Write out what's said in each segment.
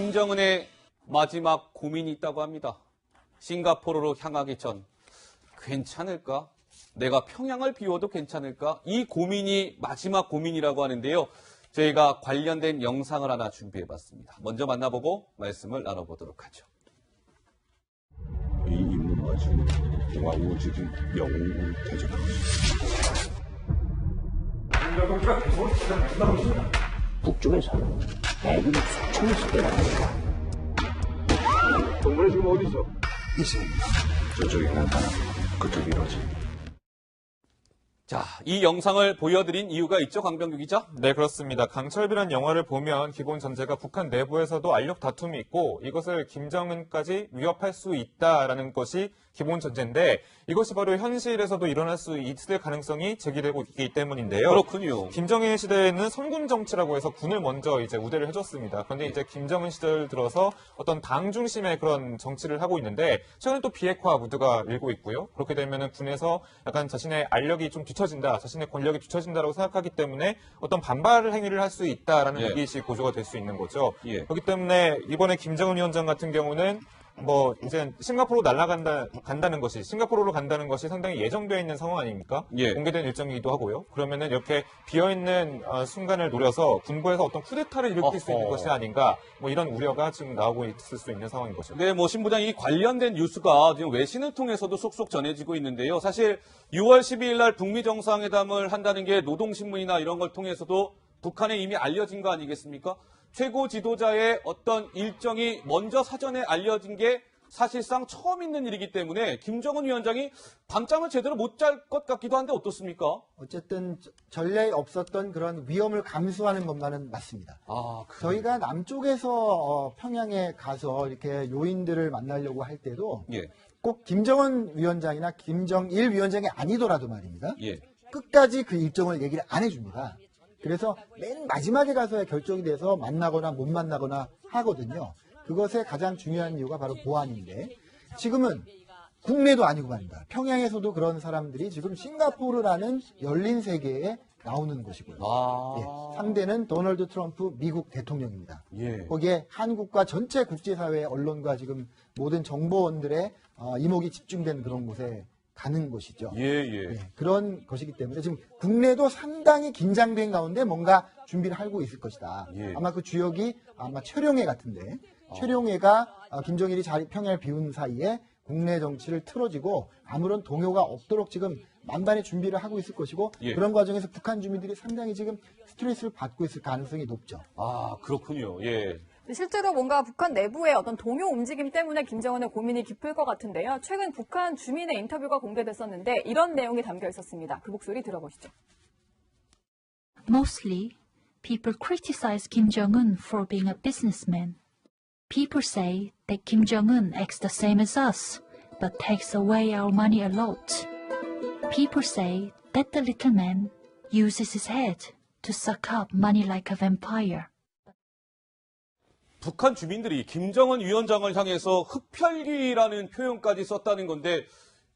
김정은의 마지막 고민이 있다고 합니다. 싱가포르로 향하기 전 괜찮을까? 내가 평양을 비워도 괜찮을까? 이 고민이 마지막 고민이라고 하는데요. 저희가 관련된 영상을 하나 준비해봤습니다. 먼저 만나보고 말씀을 나눠보도록 하죠. 이 임무 가지고 영화 우호적인 영웅을 대전하고 있습니다. 북쪽에서 대군이 수천씩 빼갑니다. 동물이 지금 어디 있어? 있습니다. 저쪽에 나타나 그쪽이 이러지. 자, 이 영상을 보여드린 이유가 있죠, 강병규 기자? 네, 그렇습니다. 강철비란 영화를 보면 기본 전제가 북한 내부에서도 알력 다툼이 있고 이것을 김정은까지 위협할 수 있다라는 것이 기본 전제인데 이것이 바로 현실에서도 일어날 수 있을 가능성이 제기되고 있기 때문인데요. 그렇군요. 김정일 시대에는 선군 정치라고 해서 군을 먼저 이제 우대를 해줬습니다. 그런데 이제 김정은 시절 들어서 어떤 당 중심의 그런 정치를 하고 있는데 최근에 또 비핵화 무드가 일고 있고요. 그렇게 되면은 군에서 약간 자신의 알력이 좀 뒤처진다, 자신의 권력이 뒤처진다라고 생각하기 때문에 어떤 반발 행위를 할 수 있다라는 이기식 구조가 될 수 있는 거죠. 그렇기 때문에 이번에 김정은 위원장 같은 경우는 뭐 이제 싱가포르로 간다는 것이 싱가포르로 간다는 것이 상당히 예정되어 있는 상황 아닙니까? 공개된 일정이기도 하고요. 그러면은 이렇게 비어 있는 순간을 노려서 군부에서 어떤 쿠데타를 일으킬 수 있는 것이 아닌가? 뭐 이런 우려가 지금 나오고 있을 수 있는 상황인 거죠. 네, 뭐 신부장 이 관련된 뉴스가 지금 외신을 통해서도 속속 전해지고 있는데요. 사실 6월 12일 날 북미 정상회담을 한다는 게 노동신문이나 이런 걸 통해서도 북한에 이미 알려진 거 아니겠습니까? 최고 지도자의 어떤 일정이 먼저 사전에 알려진 게 사실상 처음 있는 일이기 때문에 김정은 위원장이 밤잠을 제대로 못 잘 것 같기도 한데 어떻습니까? 어쨌든 전례 없었던 그런 위험을 감수하는 것만은 맞습니다. 저희가 남쪽에서 평양에 가서 이렇게 요인들을 만나려고 할 때도 꼭 김정은 위원장이나 김정일 위원장이 아니더라도 말입니다. 끝까지 그 일정을 얘기를 안 해줍니다. 그래서 맨 마지막에 가서야 결정이 돼서 만나거나 못 만나거나 하거든요. 그것의 가장 중요한 이유가 바로 보안인데 지금은 국내도 아니고 말입니다. 평양에서도 그런 사람들이 지금 싱가포르라는 열린 세계에 나오는 곳이고요. 상대는 도널드 트럼프 미국 대통령입니다. 거기에 한국과 전체 국제사회 언론과 지금 모든 정보원들의 이목이 집중된 그런 곳에 가는 것이죠. 그런 것이기 때문에 지금 국내도 상당히 긴장된 가운데 뭔가 준비를 하고 있을 것이다. 아마 그 주역이 아마 최룡해 같은데 최룡해가 김정일이 평양을 비운 사이에 국내 정치를 틀어지고 아무런 동요가 없도록 지금 만반의 준비를 하고 있을 것이고 그런 과정에서 북한 주민들이 상당히 지금 스트레스를 받고 있을 가능성이 높죠. 그렇군요. 실제로 뭔가 북한 내부의 어떤 동요 움직임 때문에 김정은의 고민이 깊을 것 같은데요. 최근 북한 주민의 인터뷰가 공개됐었는데 이런 내용이 담겨 있었습니다. 그 목소리 들어보시죠. Mostly, people criticize Kim Jong-un for being a businessman. People say that Kim Jong-un acts the same as us, but takes away our money a lot. People say that the little man uses his head to suck up money like a vampire. 북한 주민들이 김정은 위원장을 향해서 흡혈귀라는 표현까지 썼다는 건데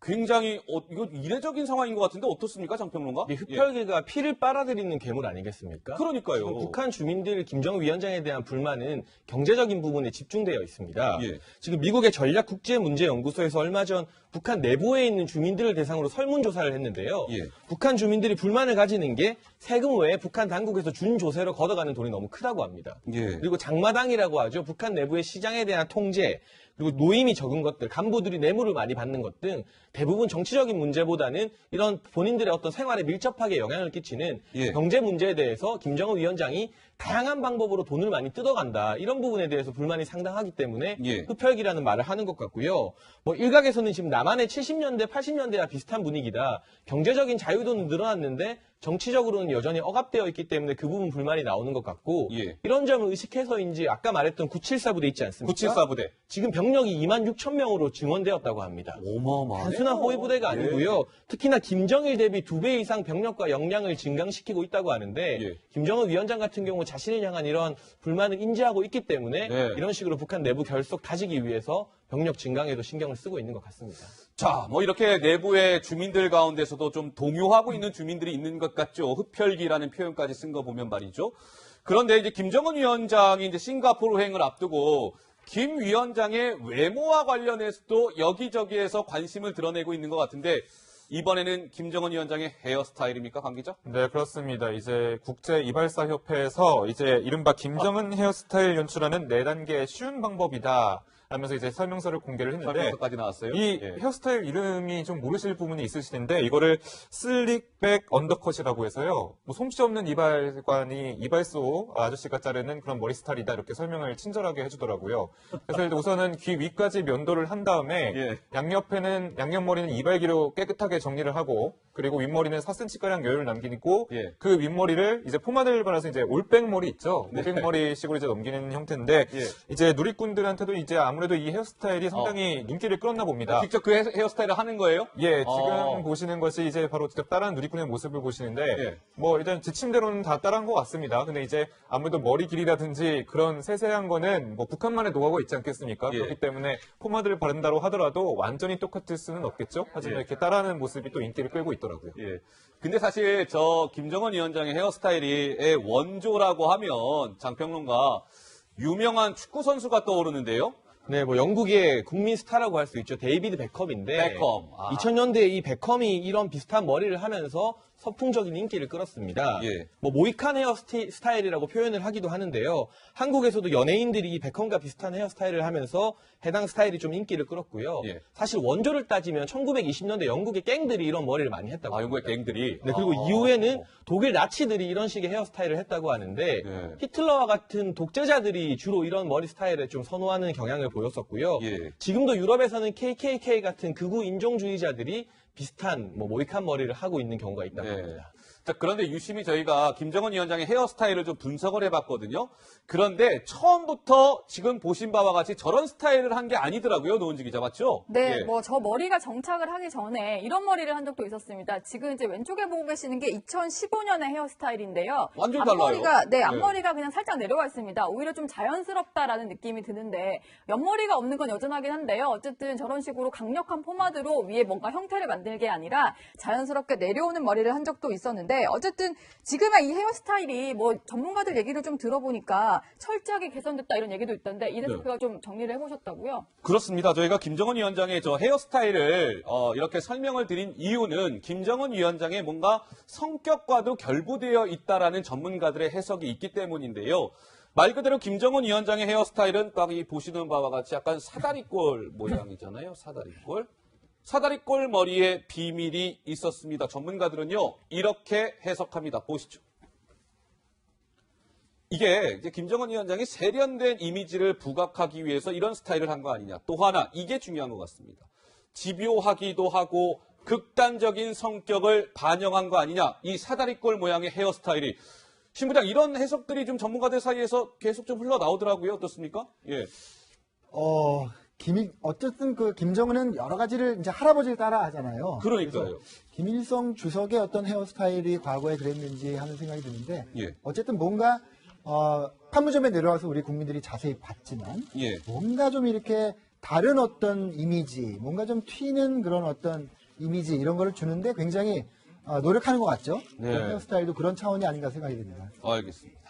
굉장히 이거 이례적인 상황인 것 같은데 어떻습니까, 장평론가? 흡혈귀가 피를 빨아들이는 괴물 아니겠습니까? 그러니까요. 북한 주민들 김정은 위원장에 대한 불만은 경제적인 부분에 집중되어 있습니다. 지금 미국의 전략국제문제연구소에서 얼마 전 북한 내부에 있는 주민들을 대상으로 설문조사를 했는데요. 북한 주민들이 불만을 가지는 게 세금 외에 북한 당국에서 준 조세로 걷어가는 돈이 너무 크다고 합니다. 그리고 장마당이라고 하죠. 북한 내부의 시장에 대한 통제, 그리고 노임이 적은 것들, 간부들이 뇌물을 많이 받는 것 등 대부분 정치적인 문제보다는 이런 본인들의 어떤 생활에 밀접하게 영향을 끼치는 경제 문제에 대해서 김정은 위원장이 다양한 방법으로 돈을 많이 뜯어간다. 이런 부분에 대해서 불만이 상당하기 때문에 흡혈귀라는 말을 하는 것 같고요. 뭐 일각에서는 지금 남한의 70년대, 80년대와 비슷한 분위기다. 경제적인 자유도는 늘어났는데 정치적으로는 여전히 억압되어 있기 때문에 그 부분 불만이 나오는 것 같고 이런 점을 의식해서인지 아까 말했던 974부대 있지 않습니까? 974부대. 지금 병력 兵力 26,000명으로 증원되었다고 합니다. 어마어마하네요. 단순한 호위 부대가 아니고요. 특히나 김정일 대비 2배 이상 병력과 역량을 증강시키고 있다고 하는데 예. 김정은 위원장 같은 경우 자신을 향한 이런 불만을 인지하고 있기 때문에 네. 이런 식으로 북한 내부 결속 다지기 위해서 병력 증강에도 신경을 쓰고 있는 것 같습니다. 자, 뭐 이렇게 내부의 주민들 가운데서도 좀 동요하고 있는 주민들이 있는 것 같죠. 흡혈기라는 표현까지 쓴 거 보면 말이죠. 그런데 이제 김정은 위원장이 이제 싱가포르 행을 앞두고 김 위원장의 외모와 관련해서도 여기저기에서 관심을 드러내고 있는 것 같은데 이번에는 김정은 위원장의 헤어스타일입니까, 강 기자? 네, 그렇습니다. 이제 국제 이발사 협회에서 이제 이른바 김정은 헤어스타일 연출하는 4단계 쉬운 방법이다. 하면서 이제 설명서를 공개를 했는데 설명서까지 나왔어요. 이 예. 헤어스타일 이름이 좀 모르실 부분이 있으실 텐데 이거를 슬릭백 언더컷이라고 해서요. 뭐 솜씨 없는 이발관이 이발소 아저씨가 자르는 그런 머리 스타일이다 이렇게 설명을 친절하게 해주더라고요. 그래서 일단 우선은 귀 위까지 면도를 한 다음에 예. 양옆머리는 이발기로 깨끗하게 정리를 하고 그리고 윗머리는 4cm가량 여유를 남기고 예. 그 윗머리를 이제 포마드를 발라서 이제 올백머리 있죠. 올백머리식으로 이제 넘기는 형태인데 예. 이제 누리꾼들한테도 이제 아무래도 이 헤어스타일이 상당히 눈길을 끌었나 봅니다. 직접 그 헤어스타일을 하는 거예요? 예, 지금 보시는 것이 이제 바로 직접 따라하는 누리꾼의 모습을 보시는데, 예. 뭐 일단 지침대로는 다 따라한 것 같습니다. 근데 이제 아무래도 머리 길이라든지 그런 세세한 거는 뭐 북한만의 노하우가 있지 않겠습니까? 예. 그렇기 때문에 포마드를 바른다고 하더라도 완전히 똑같을 수는 없겠죠? 하지만 예. 이렇게 따라하는 모습이 또 인기를 끌고 있더라고요. 예. 근데 사실 저 김정은 위원장의 헤어스타일의 원조라고 하면 장평론가 유명한 축구 선수가 떠오르는데요. 네, 뭐 영국의 국민 스타라고 할 수 있죠. 데이비드 베컴인데 베컴. 아. 2000년대에 이 베컴이 이런 비슷한 머리를 하면서 서풍적인 인기를 끌었습니다. 예. 뭐 모이칸 헤어스타일이라고 표현을 하기도 하는데요. 한국에서도 연예인들이 이 베컴과 비슷한 헤어스타일을 하면서 해당 스타일이 좀 인기를 끌었고요. 예. 사실 원조를 따지면 1920년대 영국의 갱들이 이런 머리를 많이 했다고 아, 영국의 갱들이. 네, 그리고 이후에는 독일 나치들이 이런 식의 헤어스타일을 했다고 하는데 네. 히틀러와 같은 독재자들이 주로 이런 머리 스타일을 좀 선호하는 경향을 보였었고요. 예. 지금도 유럽에서는 KKK 같은 극우 인종주의자들이 비슷한 뭐 모이칸 머리를 하고 있는 경우가 있다고 네. 합니다. 자, 그런데 유심히 저희가 김정은 위원장의 헤어스타일을 좀 분석을 해봤거든요. 그런데 처음부터 지금 보신 바와 같이 저런 스타일을 한 게 아니더라고요. 노은지 기자 맞죠? 네, 예. 뭐 저 머리가 정착을 하기 전에 이런 머리를 한 적도 있었습니다. 지금 이제 왼쪽에 보고 계시는 게 2015년의 헤어스타일인데요. 완전히 달라요. 앞머리가, 네, 네. 앞머리가 그냥 살짝 내려와 있습니다. 오히려 좀 자연스럽다라는 느낌이 드는데 옆머리가 없는 건 여전하긴 한데요. 어쨌든 저런 식으로 강력한 포마드로 위에 뭔가 형태를 만들 게 아니라 자연스럽게 내려오는 머리를 한 적도 있었는데 어쨌든 지금의 이 헤어스타일이 뭐 전문가들 얘기를 좀 들어보니까 철저하게 개선됐다 이런 얘기도 있던데 이 대표가 좀 정리를 해보셨다고요? 그렇습니다. 저희가 김정은 위원장의 저 헤어스타일을 이렇게 설명을 드린 이유는 김정은 위원장의 뭔가 성격과도 결부되어 있다라는 전문가들의 해석이 있기 때문인데요. 말 그대로 김정은 위원장의 헤어스타일은 딱 이 보시는 바와 같이 약간 사다리꼴 모양이잖아요. 사다리꼴. 사다리꼴 머리에 비밀이 있었습니다. 전문가들은요, 이렇게 해석합니다. 보시죠. 이게 이제 김정은 위원장이 세련된 이미지를 부각하기 위해서 이런 스타일을 한 거 아니냐. 또 하나, 이게 중요한 것 같습니다. 집요하기도 하고 극단적인 성격을 반영한 거 아니냐. 이 사다리꼴 모양의 헤어스타일이. 신부장, 이런 해석들이 좀 전문가들 사이에서 계속 좀 흘러나오더라고요. 어떻습니까? 예. 어쨌든 그 김정은은 여러 가지를 이제 할아버지를 따라 하잖아요. 그러니까요. 그래서 김일성 주석의 어떤 헤어스타일이 과거에 그랬는지 하는 생각이 드는데 예. 어쨌든 뭔가 판문점에 내려와서 우리 국민들이 자세히 봤지만 예. 뭔가 좀 이렇게 다른 어떤 이미지, 뭔가 좀 튀는 그런 어떤 이미지 이런 거를 주는데 굉장히 노력하는 것 같죠. 네. 헤어스타일도 그런 차원이 아닌가 생각이 듭니다. 알겠습니다.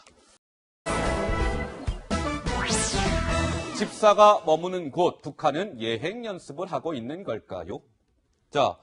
집사가 머무는 곳, 북한은 예행 연습을 하고 있는 걸까요? 자,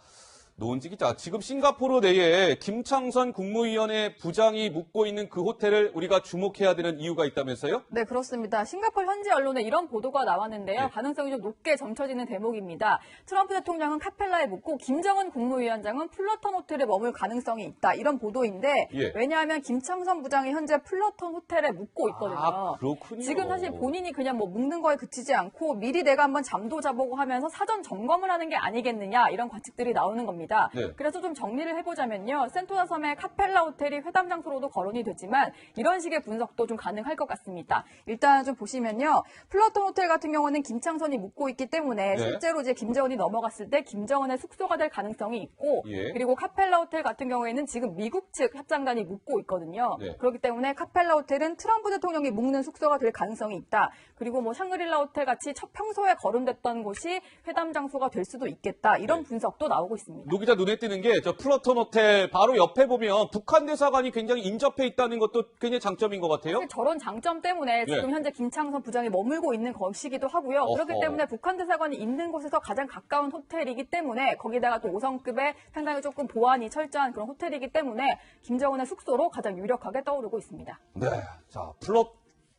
노은지 기자, 지금 싱가포르 내에 김창선 국무위원회 부장이 묵고 있는 그 호텔을 우리가 주목해야 되는 이유가 있다면서요? 네, 그렇습니다. 싱가포르 현지 언론에 이런 보도가 나왔는데요. 네. 가능성이 좀 높게 점쳐지는 대목입니다. 트럼프 대통령은 카펠라에 묵고 김정은 국무위원장은 플러턴 호텔에 머물 가능성이 있다. 이런 보도인데 예. 왜냐하면 김창선 부장이 현재 플러턴 호텔에 묵고 있거든요. 아, 그렇군요. 지금 사실 본인이 그냥 뭐 묵는 거에 그치지 않고 미리 내가 한번 잠도 자보고 하면서 사전 점검을 하는 게 아니겠느냐 이런 관측들이 나오는 겁니다. 있습니다. 네. 그래서 좀 정리를 해보자면요. 센토사 섬의 카펠라 호텔이 회담 장소로도 거론이 되지만 이런 식의 분석도 좀 가능할 것 같습니다. 일단 좀 보시면요. 플러톤 호텔 같은 경우는 김창선이 묵고 있기 때문에 네. 실제로 이제 김정은이 넘어갔을 때 김정은의 숙소가 될 가능성이 있고 예. 그리고 카펠라 호텔 같은 경우에는 지금 미국 측 협상단이 묵고 있거든요. 네. 그렇기 때문에 카펠라 호텔은 트럼프 대통령이 묵는 숙소가 될 가능성이 있다. 그리고 뭐 샹그릴라 호텔 같이 평소에 거론됐던 곳이 회담 장소가 될 수도 있겠다. 이런 분석도 나오고 있습니다. 노 기자 눈에 띄는 게 저 플러톤 호텔 바로 옆에 보면 북한 대사관이 굉장히 인접해 있다는 것도 굉장히 장점인 것 같아요. 사실 저런 장점 때문에 지금 현재 김창선 부장이 머물고 있는 것이기도 하고요. 그렇기 어허. 때문에 북한 대사관이 있는 곳에서 가장 가까운 호텔이기 때문에 거기다가 또 5성급의 상당히 조금 보안이 철저한 그런 호텔이기 때문에 김정은의 숙소로 가장 유력하게 떠오르고 있습니다. 네. 자,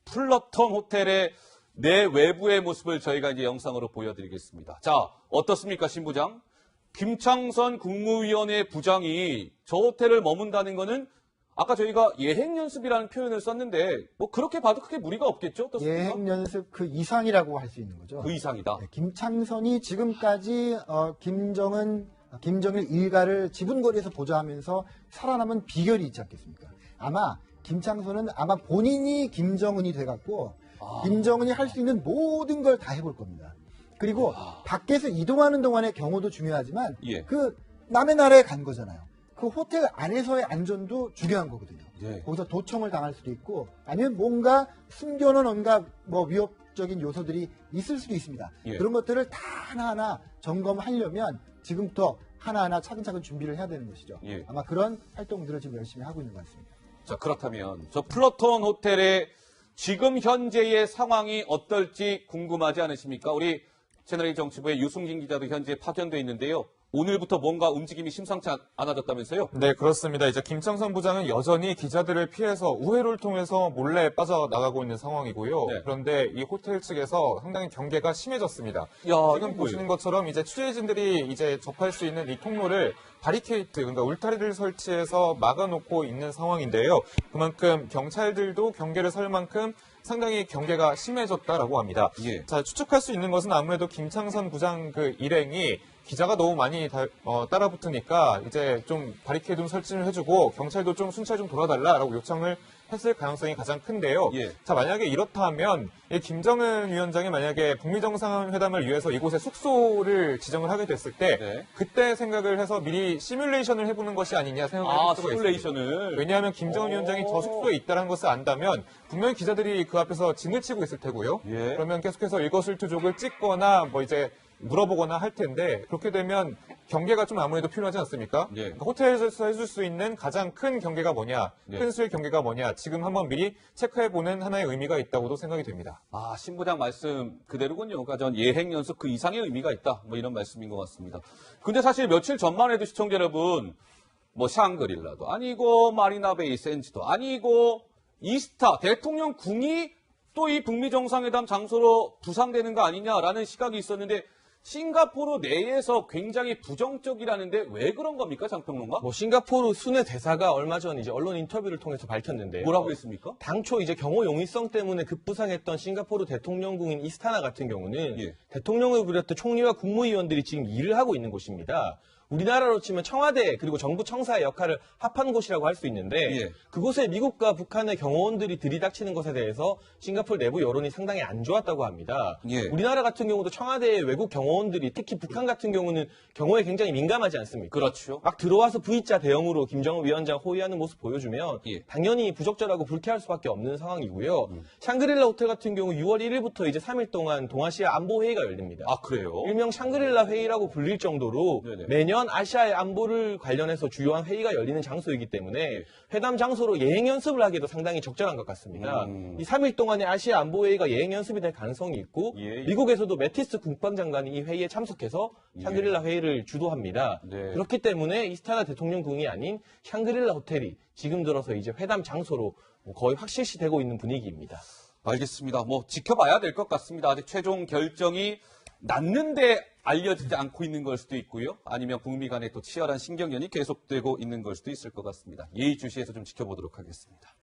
플러톤 호텔의 내 외부의 모습을 저희가 이제 영상으로 보여드리겠습니다. 자, 어떻습니까, 신부장? 김창선 국무위원회 부장이 저 호텔을 머문다는 거는 아까 저희가 예행 연습이라는 표현을 썼는데 뭐 그렇게 봐도 크게 무리가 없겠죠? 어떻습니까? 예행 연습 그 이상이라고 할 수 있는 거죠. 그 이상이다. 네, 김창선이 지금까지 김정일 일가를 지분거리에서 보좌하면서 살아남은 비결이 있지 않겠습니까? 아마 김창선은 아마 본인이 김정은이 돼갖고 김정은이 할 수 있는 모든 걸 다 해볼 겁니다. 그리고 밖에서 이동하는 동안의 경우도 중요하지만 예. 그 남의 나라에 간 거잖아요. 그 호텔 안에서의 안전도 중요한 거거든요. 예. 거기서 도청을 당할 수도 있고 아니면 뭔가 숨겨놓은 뭔가 뭐 위협적인 요소들이 있을 수도 있습니다. 예. 그런 것들을 다 하나하나 점검하려면 지금부터 하나하나 차근차근 준비를 해야 되는 것이죠. 예. 아마 그런 활동들을 지금 열심히 하고 있는 것 같습니다. 자, 그렇다면 저 플러톤 호텔의 지금 현재의 상황이 어떨지 궁금하지 않으십니까? 우리 채널A 정치부의 유승진 기자도 현재 파견돼 있는데요. 오늘부터 뭔가 움직임이 심상치 않아졌다면서요? 네, 그렇습니다. 이제 김창선 부장은 여전히 기자들을 피해서 우회로를 통해서 몰래 빠져나가고 있는 상황이고요. 네. 그런데 이 호텔 측에서 상당히 경계가 심해졌습니다. 야, 지금 보시는 것처럼 이제 취재진들이 이제 접할 수 있는 이 통로를 바리케이트, 그러니까 울타리를 설치해서 막아놓고 있는 상황인데요. 그만큼 경찰들도 경계를 설 만큼 상당히 경계가 심해졌다라고 합니다. 예. 자, 추측할 수 있는 것은 아무래도 김창선 부장 그 일행이 기자가 너무 많이 따라붙으니까 이제 좀 바리케이드 좀 설치를 해주고 경찰도 좀 순찰 좀 돌아달라라고 요청을 했을 가능성이 가장 큰데요. 예. 자, 만약에 이렇다면 이 김정은 위원장이 만약에 북미 정상회담을 위해서 이곳에 숙소를 지정을 하게 됐을 때 네. 그때 생각을 해서 미리 시뮬레이션을 해보는 것이 아니냐 생각을 해볼 수가 있습니다. 시뮬레이션을. 왜냐하면 김정은 위원장이 저 숙소에 있다는 것을 안다면 분명히 기자들이 그 앞에서 진을 치고 있을 테고요. 예. 그러면 계속해서 일거수일투족을 찍거나 뭐 이제 물어보거나 할 텐데 그렇게 되면 경계가 좀 아무래도 필요하지 않습니까? 예. 그러니까 호텔에서 해줄 수 있는 가장 큰 경계가 뭐냐, 예. 큰 수의 경계가 뭐냐 지금 한번 미리 체크해보는 하나의 의미가 있다고도 생각이 됩니다. 아, 신부장 말씀 그대로군요. 그러니까 전 예행 연습 그 이상의 의미가 있다. 뭐 이런 말씀인 것 같습니다. 근데 사실 며칠 전만 해도 시청자 여러분, 뭐 샹그릴라도 아니고 마리나베이 샌즈도 아니고 이스타 대통령 궁이 또 이 북미 정상회담 장소로 부상되는 거 아니냐라는 시각이 있었는데 싱가포르 내에서 굉장히 부정적이라는데 왜 그런 겁니까, 장평론가? 뭐 싱가포르 순회 대사가 얼마 전 이제 언론 인터뷰를 통해서 밝혔는데요. 뭐라고 했습니까? 당초 이제 경호 용이성 때문에 급부상했던 싱가포르 대통령궁인 이스타나 같은 경우는 예. 대통령을 비롯해 총리와 국무위원들이 지금 일을 하고 있는 곳입니다. 우리나라로 치면 청와대 그리고 정부 청사의 역할을 합한 곳이라고 할 수 있는데 예. 그곳에 미국과 북한의 경호원들이 들이닥치는 것에 대해서 싱가포르 내부 여론이 상당히 안 좋았다고 합니다. 예. 우리나라 같은 경우도 청와대의 외국 경호원들이 특히 북한 같은 경우는 경호에 굉장히 민감하지 않습니까? 그렇죠. 막 들어와서 V자 대형으로 김정은 위원장 호위하는 모습 보여주면 예. 당연히 부적절하고 불쾌할 수밖에 없는 상황이고요. 샹그릴라 호텔 같은 경우 6월 1일부터 이제 3일 동안 동아시아 안보 회의가 열립니다. 아, 그래요? 일명 샹그릴라 회의라고 불릴 정도로 네네. 매년 아시아의 안보를 관련해서 주요한 회의가 열리는 장소이기 때문에 회담 장소로 예행 연습을 하기도 상당히 적절한 것 같습니다. 이 3일 동안의 아시아 안보 회의가 예행 연습이 될 가능성이 있고 예. 미국에서도 매티스 국방장관이 이 회의에 참석해서 샹그릴라 회의를 주도합니다. 네. 그렇기 때문에 이스타나 대통령궁이 아닌 샹그릴라 호텔이 지금 들어서 이제 회담 장소로 거의 확실시되고 있는 분위기입니다. 알겠습니다. 뭐 지켜봐야 될 것 같습니다. 아직 최종 결정이 났는데 알려지지 않고 있는 걸 수도 있고요. 아니면 북미 간의 또 치열한 신경전이 계속되고 있는 걸 수도 있을 것 같습니다. 예의주시해서 좀 지켜보도록 하겠습니다.